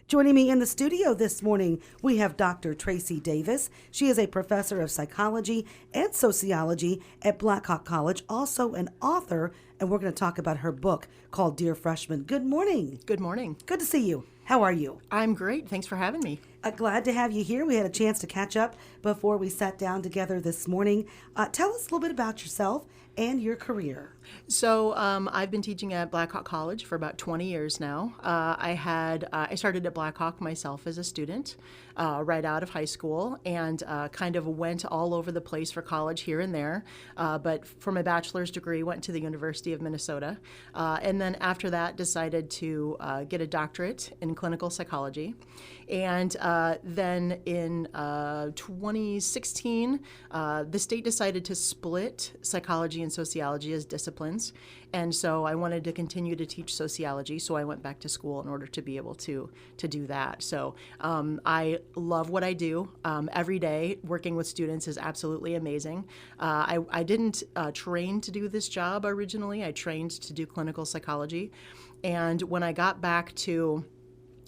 Joining me in the studio this morning, we have Dr. Traci Davis. She is a professor of psychology and sociology at Blackhawk College, also an author, and we're going to talk about her book called Dear Freshman. Good morning. Good morning. Good to see you. How are you? I'm great. Thanks for having me. Glad to have you here. We had a chance to catch up before we sat down together this morning. Tell us a little bit about yourself and your career. So I've been teaching at Blackhawk College for about 20 years now. I started at Blackhawk myself as a student right out of high school and kind of went all over the place for college here and there. But for my bachelor's degree, went to the University of Minnesota. And then after that, decided to get a doctorate in clinical psychology. And then in 2016, the state decided to split psychology and sociology as disciplines. And so I wanted to continue to teach sociology, so I went back to school in order to be able to do that. So I love what I do. Every day working with students is absolutely amazing. I didn't train to do this job originally. I trained to do clinical psychology. And when I got back to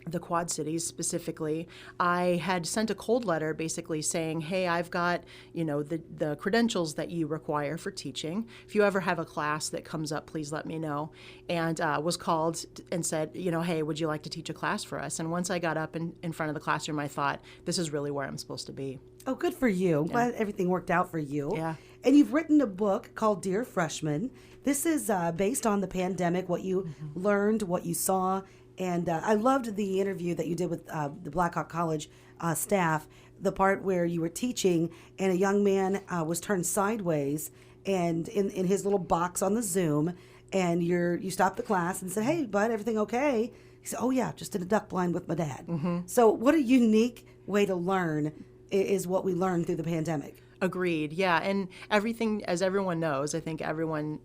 the Quad Cities specifically, I had sent a cold letter basically saying, hey, I've got, the credentials that you require for teaching. If you ever have a class that comes up, please let me know. And was called and said, hey, would you like to teach a class for us? And once I got up in front of the classroom, I thought, this is really where I'm supposed to be. Oh, good for you. Yeah. Glad everything worked out for you. Yeah. And you've written a book called Dear Freshman. This is based on the pandemic, what you learned, what you saw. And I loved the interview that you did with the Blackhawk College staff, the part where you were teaching and a young man was turned sideways and in his little box on the Zoom, and you stopped the class and said, hey, bud, everything okay? He said, oh, yeah, just in a duck blind with my dad. Mm-hmm. So what a unique way to learn is what we learned through the pandemic. Agreed, yeah. And everything, as everyone knows, I think everyone,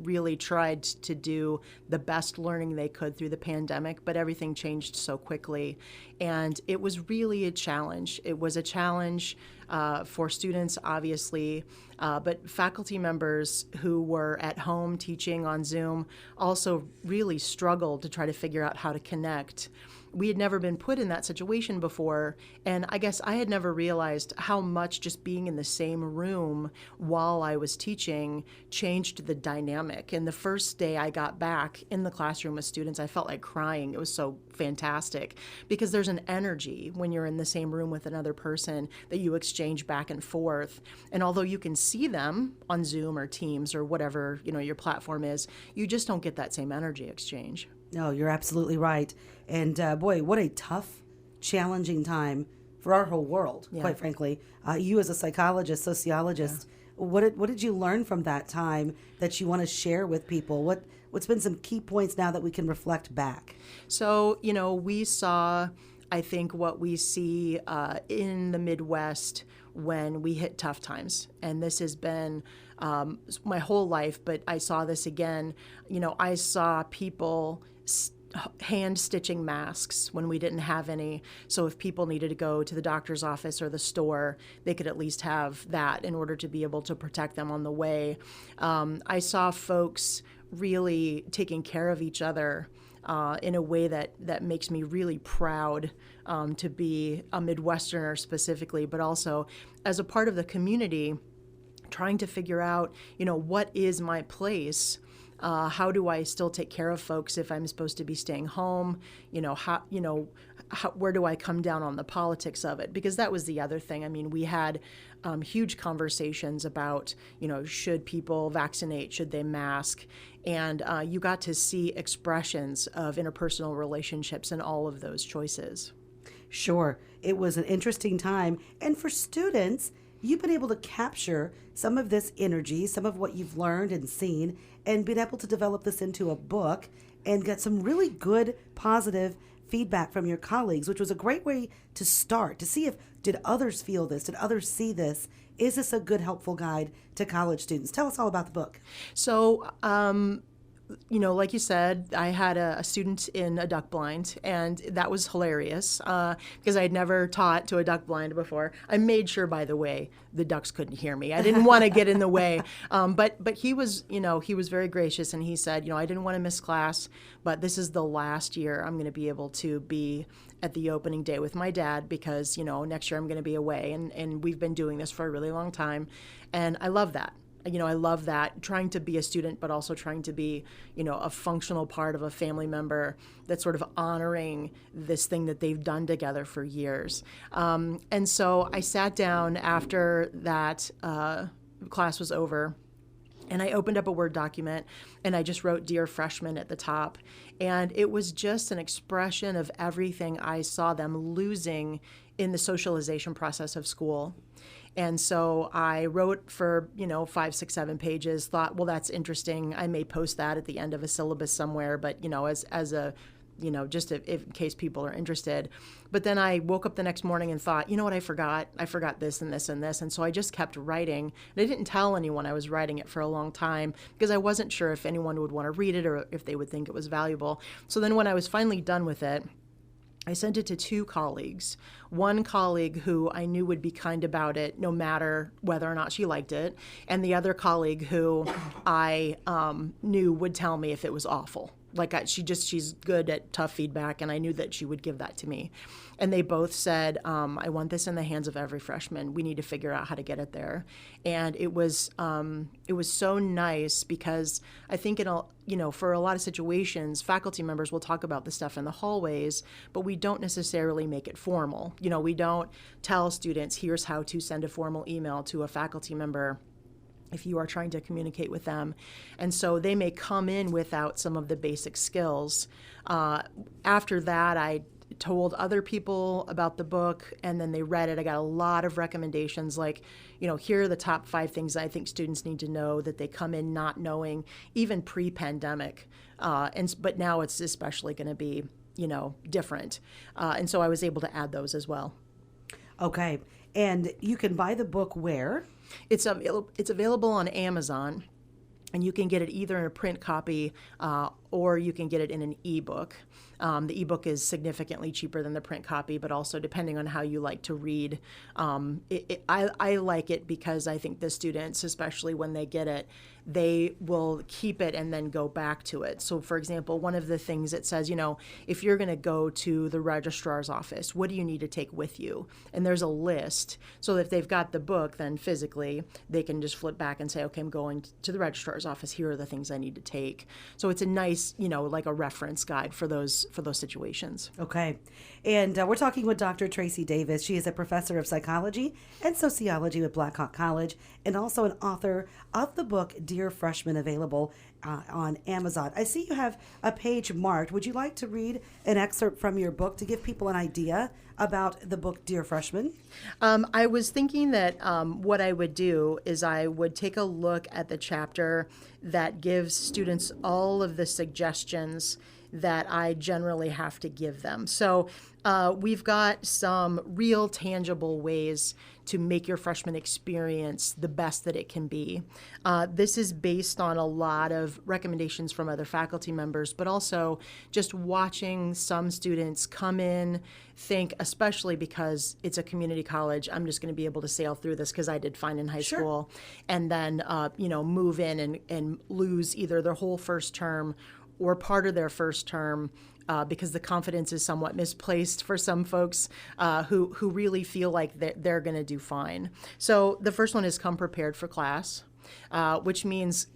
really tried to do the best learning they could through the pandemic, but everything changed so quickly. And it was really a challenge. It was a challenge for students, obviously, but faculty members who were at home teaching on Zoom also really struggled to try to figure out how to connect. We had never been put in that situation before, and I guess I had never realized how much just being in the same room while I was teaching changed the dynamic. And the first day I got back in the classroom with students, I felt like crying. It was so fantastic because there's an energy when you're in the same room with another person that you exchange back and forth. And although you can see them on Zoom or Teams or whatever, your platform is, you just don't get that same energy exchange. No, you're absolutely right. And boy, what a tough, challenging time for our whole world, quite frankly. You as a psychologist, sociologist, what did you learn from that time that you want to share with people? What's been some key points now that we can reflect back? So, we saw, I think, what we see in the Midwest when we hit tough times. And this has been my whole life, but I saw this again. I saw people hand stitching masks when we didn't have any. So if people needed to go to the doctor's office or the store, they could at least have that in order to be able to protect them on the way. I saw folks really taking care of each other in a way that makes me really proud to be a Midwesterner specifically, but also as a part of the community, trying to figure out, what is my place? How do I still take care of folks if I'm supposed to be staying home? Where do I come down on the politics of it? Because that was the other thing. I mean, we had huge conversations about, should people vaccinate? Should they mask? And you got to see expressions of interpersonal relationships in all of those choices. Sure. It was an interesting time. And for students, you've been able to capture some of this energy, some of what you've learned and seen, and been able to develop this into a book and get some really good, positive feedback from your colleagues, which was a great way to start, to see if, did others feel this? Did others see this? Is this a good, helpful guide to college students? Tell us all about the book. So like you said, I had a student in a duck blind, and that was hilarious because I had never taught to a duck blind before. I made sure, by the way, the ducks couldn't hear me. I didn't want to get in the way, but he was, he was very gracious, and he said, I didn't want to miss class, but this is the last year I'm going to be able to be at the opening day with my dad because, next year I'm going to be away, and we've been doing this for a really long time, and I love that. I love that, trying to be a student, but also trying to be, a functional part of a family member that's sort of honoring this thing that they've done together for years. And so I sat down after that class was over, and I opened up a Word document, and I just wrote "Dear Freshman" at the top. And it was just an expression of everything I saw them losing in the socialization process of school. And so I wrote for, 5, 6, 7 pages, thought, well, that's interesting. I may post that at the end of a syllabus somewhere, but, as a, just if in case people are interested. But then I woke up the next morning and thought, what I forgot? I forgot this and this and this. And so I just kept writing. And I didn't tell anyone I was writing it for a long time because I wasn't sure if anyone would want to read it or if they would think it was valuable. So then when I was finally done with it, I sent it to 2 colleagues. One colleague who I knew would be kind about it no matter whether or not she liked it, and the other colleague who I knew would tell me if it was awful. She's good at tough feedback, and I knew that she would give that to me. And they both said, I want this in the hands of every freshman. We need to figure out how to get it there. And it was so nice because I think for a lot of situations, faculty members will talk about this stuff in the hallways, but we don't necessarily make it formal. We don't tell students, here's how to send a formal email to a faculty member if you are trying to communicate with them. And so they may come in without some of the basic skills. After that, I told other people about the book, and then they read it. I got a lot of recommendations like, here are the top 5 things I think students need to know that they come in not knowing, even pre-pandemic. But now it's especially going to be, different. And so I was able to add those as well. Okay. And you can buy the book where? It's available on Amazon, and you can get it either in a print copy or you can get it in an ebook. The ebook is significantly cheaper than the print copy, but also depending on how you like to read. I like it because I think the students, especially when they get it, they will keep it and then go back to it. So, for example, one of the things it says, if you're going to go to the registrar's office, what do you need to take with you? And there's a list. So if they've got the book, then physically they can just flip back and say, okay, I'm going to the registrar's office. Here are the things I need to take. So it's a nice, like a reference guide for those situations. Okay. And we're talking with Dr. Traci Davis. She is a professor of psychology and sociology at Blackhawk College and also an author of the book Dear Freshman, available on Amazon. I see you have a page marked. Would you like to read an excerpt from your book to give people an idea about the book Dear Freshman? I was thinking that what I would do is I would take a look at the chapter that gives students all of the suggestions that I generally have to give them. So we've got some real tangible ways to make your freshman experience the best that it can be. This is based on a lot of recommendations from other faculty members, but also just watching some students come in, think, especially because it's a community college, I'm just going to be able to sail through this because I did fine in high school, and then move in and lose either their whole first term or part of their first term because the confidence is somewhat misplaced for some folks who really feel like they're going to do fine. So the first one is come prepared for class, which means,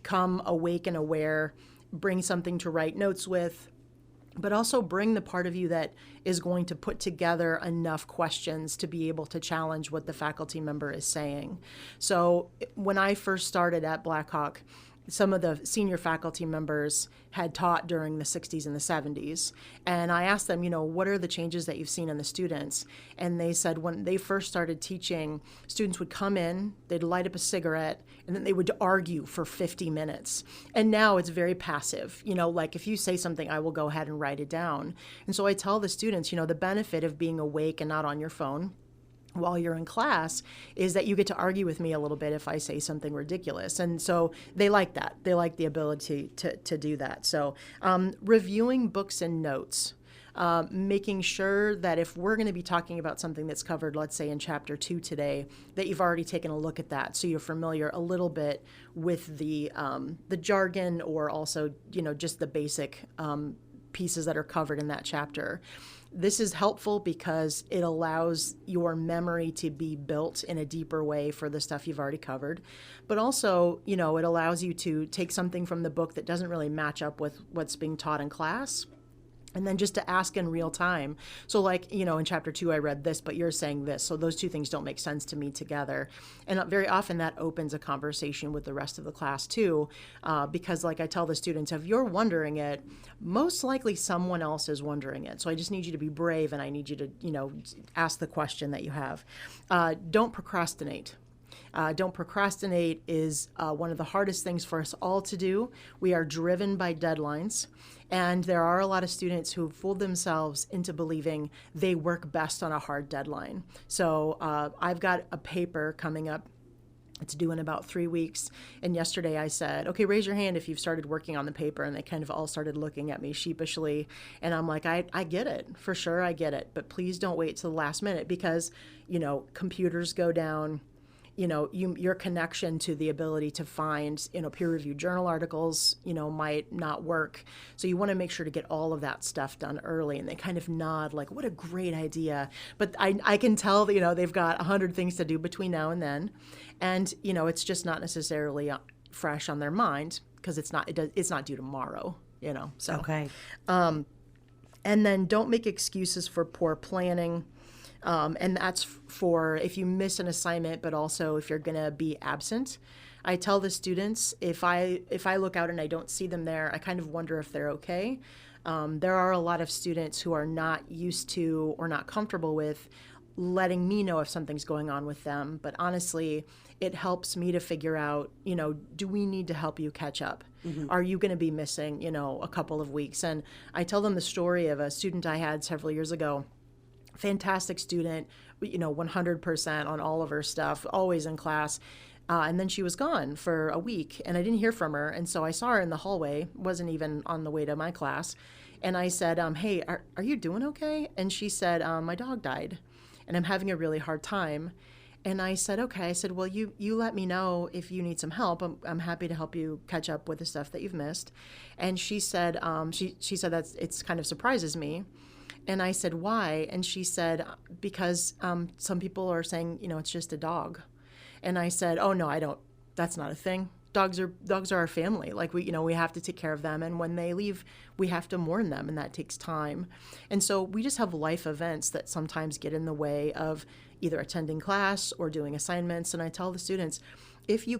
come awake and aware, bring something to write notes with, but also bring the part of you that is going to put together enough questions to be able to challenge what the faculty member is saying. So when I first started at Blackhawk, some of the senior faculty members had taught during the 60s and the 70s. And I asked them, what are the changes that you've seen in the students? And they said when they first started teaching, students would come in, they'd light up a cigarette, and then they would argue for 50 minutes. And now it's very passive. Like if you say something, I will go ahead and write it down. And so I tell the students, the benefit of being awake and not on your phone while you're in class is that you get to argue with me a little bit if I say something ridiculous. And so they like that. They like the ability to do that. So reviewing books and notes. Making sure that if we're going to be talking about something that's covered, let's say in chapter 2 today, that you've already taken a look at that, so you're familiar a little bit with the jargon, or also just the basic pieces that are covered in that chapter. This is helpful because it allows your memory to be built in a deeper way for the stuff you've already covered. But also, it allows you to take something from the book that doesn't really match up with what's being taught in class, and then just to ask in real time. So like, in chapter 2, I read this, but you're saying this. So those two things don't make sense to me together. And very often that opens a conversation with the rest of the class too, because like I tell the students, if you're wondering it, most likely someone else is wondering it. So I just need you to be brave, and I need you to, ask the question that you have. Don't procrastinate. Don't procrastinate is one of the hardest things for us all to do. We are driven by deadlines, and there are a lot of students who fooled themselves into believing they work best on a hard deadline. So I've got a paper coming up. It's due in about 3 weeks. And yesterday I said, okay, raise your hand if you've started working on the paper. And they kind of all started looking at me sheepishly. And I'm like, I get it. For sure, I get it. But please don't wait till the last minute, because, computers go down. Your connection to the ability to find, peer-reviewed journal articles, might not work. So you want to make sure to get all of that stuff done early. And they kind of nod like, what a great idea. But I can tell that, they've got 100 things to do between now and then. And, it's just not necessarily fresh on their mind, because it's not due tomorrow, so. Okay. And then don't make excuses for poor planning. And that's for if you miss an assignment, but also if you're going to be absent. I tell the students, if I look out and I don't see them there, I kind of wonder if they're okay. There are a lot of students who are not used to or not comfortable with letting me know if something's going on with them. But honestly, it helps me to figure out, do we need to help you catch up? Mm-hmm. Are you going to be missing, a couple of weeks? And I tell them the story of a student I had several years ago. Fantastic student, 100% on all of her stuff, always in class. And then she was gone for a week, and I didn't hear from her. And so I saw her in the hallway, wasn't even on the way to my class. And I said, hey, are you doing okay? And she said, my dog died, and I'm having a really hard time. And I said, okay. I said, well, you let me know if you need some help. I'm happy to help you catch up with the stuff that you've missed. And she said, she said it's kind of surprises me. And I said, why? And she said, because some people are saying, it's just a dog. And I said, oh, no, I don't. That's not a thing. Dogs are our family. Like we have to take care of them. And when they leave, we have to mourn them, and that takes time. And so we just have life events that sometimes get in the way of either attending class or doing assignments. And I tell the students, if you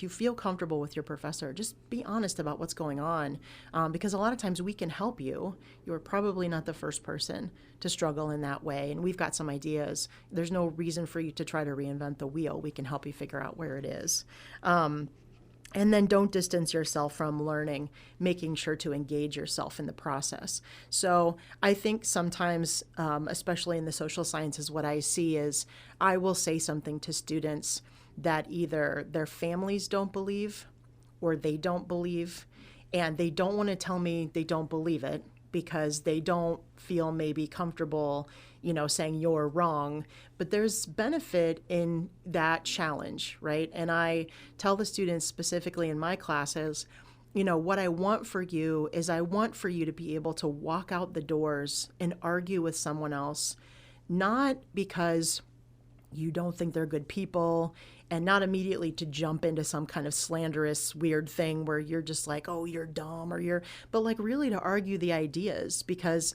feel comfortable with your professor, just be honest about what's going on, because a lot of times we can help you. You're probably not the first person to struggle in that way, and we've got some ideas. There's no reason for you to try to reinvent the wheel. We can help you figure out where it is. And then don't distance yourself from learning, making sure to engage yourself in the process. So I think sometimes, especially in the social sciences, what I see is I will say something to students that either their families don't believe or they don't believe, and they don't want to tell me they don't believe it because they don't feel maybe comfortable, saying you're wrong. But there's benefit in that challenge, right? And I tell the students specifically in my classes, what I want for you is I want for you to be able to walk out the doors and argue with someone else, not because you don't think they're good people, and not immediately to jump into some kind of slanderous, weird thing where you're just like, oh, you're dumb, but like really to argue the ideas, because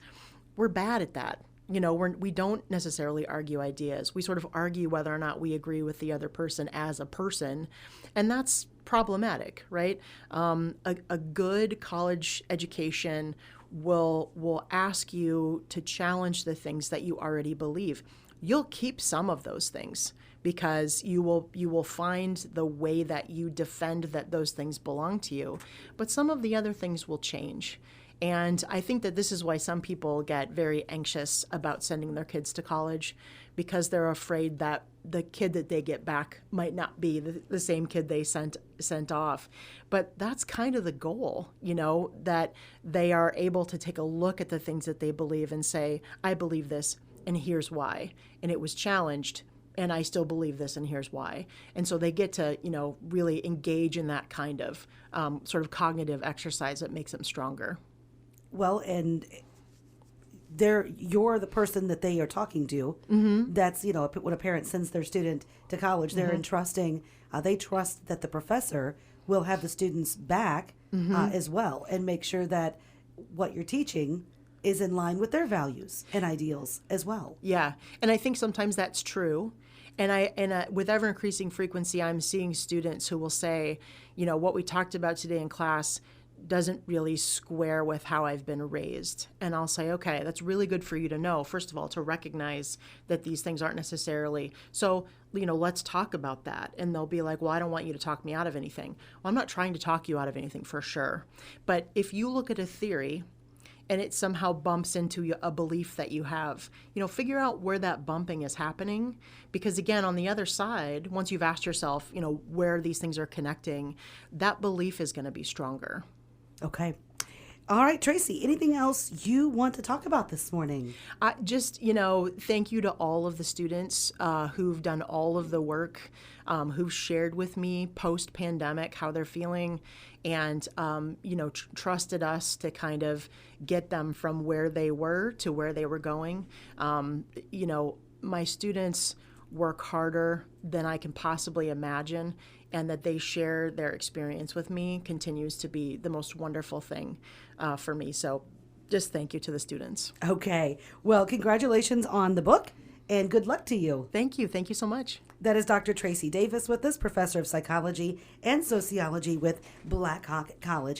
we're bad at that. We don't necessarily argue ideas. We sort of argue whether or not we agree with the other person as a person, and that's problematic, right? A good college education will ask you to challenge the things that you already believe. You'll keep some of those things because you will find the way that you defend that those things belong to you, but some of the other things will change. And I think that this is why some people get very anxious about sending their kids to college, because they're afraid that the kid that they get back might not be the same kid they sent off. But that's kind of the goal, that they are able to take a look at the things that they believe and say, I believe this, and here's why. And it was challenged, and I still believe this, and here's why. And so they get to, really engage in that kind of sort of cognitive exercise that makes them stronger. Well, and you're the person that they are talking to. That's, when a parent sends their student to college, they're entrusting, they trust that the professor will have the students back as well, and make sure that what you're teaching is in line with their values and ideals as well. Yeah. And I think sometimes that's true. And with ever increasing frequency, I'm seeing students who will say, what we talked about today in class doesn't really square with how I've been raised. And I'll say, okay, that's really good for you to know, first of all, to recognize that these things aren't necessarily. So, let's talk about that. And they'll be like, well, I don't want you to talk me out of anything. Well, I'm not trying to talk you out of anything for sure. But if you look at a theory and it somehow bumps into a belief that you have, figure out where that bumping is happening. Because again, on the other side, once you've asked yourself, where these things are connecting, that belief is going to be stronger. Okay. All right, Traci, anything else you want to talk about this morning? Thank you to all of the students who've done all of the work, who've shared with me post-pandemic how they're feeling, and, trusted us to kind of get them from where they were to where they were going. My students work harder than I can possibly imagine, and that they share their experience with me continues to be the most wonderful thing for me. So just thank you to the students. Okay. Well, congratulations on the book, and good luck to you. Thank you. Thank you so much. That is Dr. Traci Davis with us, professor of psychology and sociology with Blackhawk College.